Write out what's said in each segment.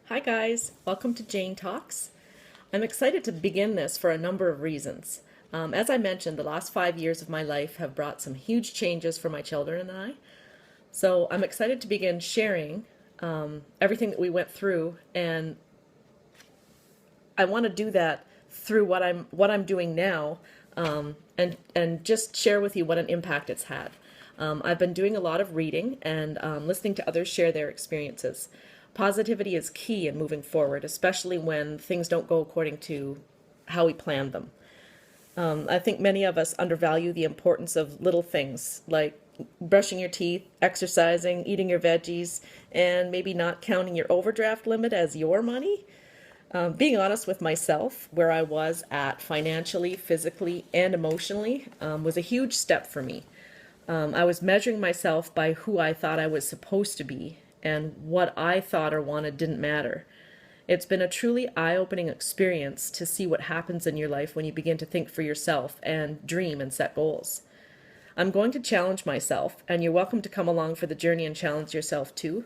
Hi guys, welcome to JANEtalks. I'm excited to begin this for a number of reasons. As I mentioned, the last 5 years of my life have brought some huge changes for my children and I. So I'm excited to begin sharing everything that we went through, and I want to do that through what I'm doing now, and just share with you what an impact it's had. I've been doing a lot of reading and listening to others share their experiences. Positivity is key in moving forward, especially when things don't go according to how we planned them. I think many of us undervalue the importance of little things like brushing your teeth, exercising, eating your veggies, and maybe not counting your overdraft limit as your money. Being honest with myself, where I was at financially, physically, and emotionally, was a huge step for me. I was measuring myself by who I thought I was supposed to be, and what I thought or wanted didn't matter. It's been a truly eye-opening experience to see what happens in your life when you begin to think for yourself and dream and set goals. I'm going to challenge myself, and you're welcome to come along for the journey and challenge yourself too.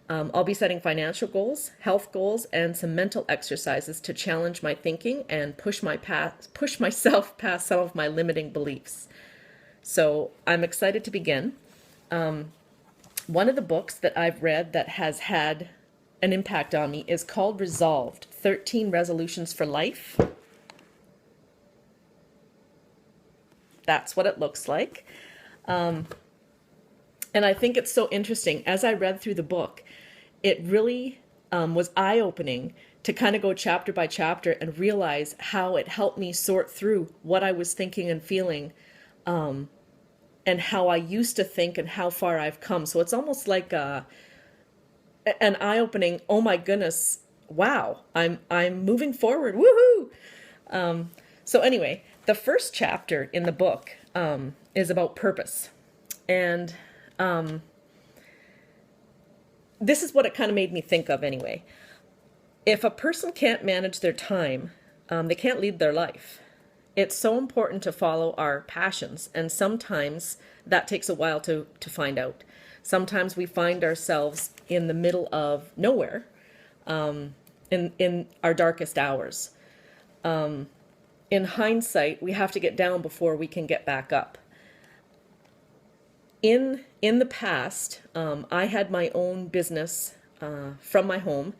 I'll be setting financial goals, health goals, and some mental exercises to challenge my thinking and push myself past some of my limiting beliefs. So I'm excited to begin. One of the books that I've read that has had an impact on me is called Resolved, 13 Resolutions for Life. That's what it looks like. And I think it's so interesting. As I read through the book, it really was eye-opening to kind of go chapter by chapter and realize how it helped me sort through what I was thinking and feeling, and how I used to think and how far I've come. So it's almost like an eye-opening, oh my goodness, wow, I'm moving forward, woohoo! So anyway, the first chapter in the book is about purpose. And this is what it kind of made me think of anyway. If a person can't manage their time, they can't lead their life. It's so important to follow our passions, and sometimes that takes a while to find out. Sometimes we find ourselves in the middle of nowhere, in our darkest hours. In hindsight, we have to get down before we can get back up. In the past, I had my own business from my home.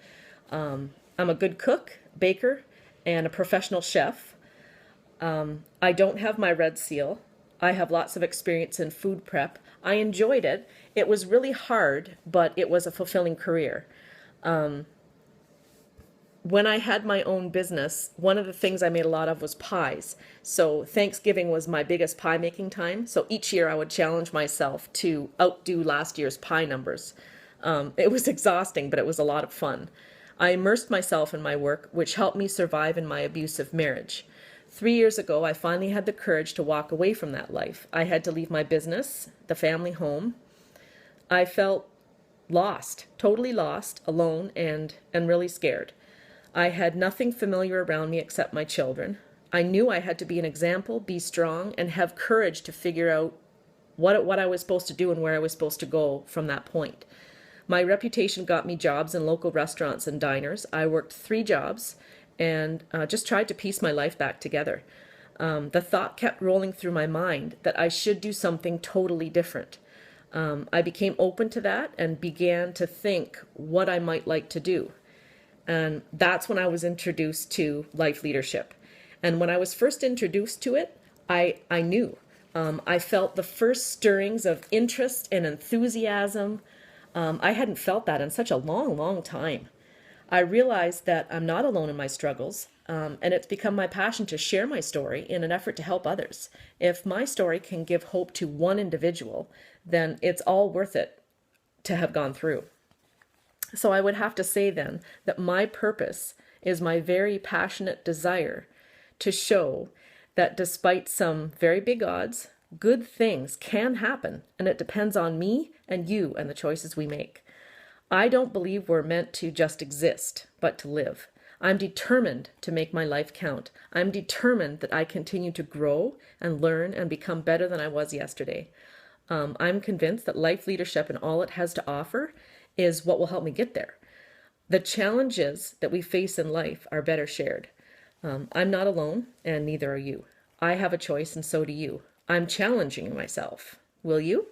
I'm a good cook, baker, and a professional chef. I don't have my red seal. I have lots of experience in food prep. I enjoyed it. It was really hard, but it was a fulfilling career. When I had my own business, one of the things I made a lot of was pies. So Thanksgiving was my biggest pie making time. So each year I would challenge myself to outdo last year's pie numbers. It was exhausting, but it was a lot of fun. I immersed myself in my work, which helped me survive in my abusive marriage. 3 years ago, I finally had the courage to walk away from that life. I had to leave my business, the family home. I felt lost, totally lost, alone, and really scared. I had nothing familiar around me except my children. I knew I had to be an example, be strong, and have courage to figure out what I was supposed to do and where I was supposed to go from that point. My reputation got me jobs in local restaurants and diners. I worked 3 jobs and just tried to piece my life back together. The thought kept rolling through my mind that I should do something totally different. I became open to that and began to think what I might like to do. And that's when I was introduced to life leadership. And when I was first introduced to it, I knew. I felt the first stirrings of interest and enthusiasm. I hadn't felt that in such a long, long time. I realized that I'm not alone in my struggles, and it's become my passion to share my story in an effort to help others. If my story can give hope to one individual, then it's all worth it to have gone through. So I would have to say then that my purpose is my very passionate desire to show that despite some very big odds, good things can happen, and it depends on me and you and the choices we make. I don't believe we're meant to just exist, but to live. I'm determined to make my life count. I'm determined that I continue to grow and learn and become better than I was yesterday. I'm convinced that life leadership and all it has to offer is what will help me get there. The challenges that we face in life are better shared. I'm not alone, and neither are you. I have a choice, and so do you. I'm challenging myself. Will you?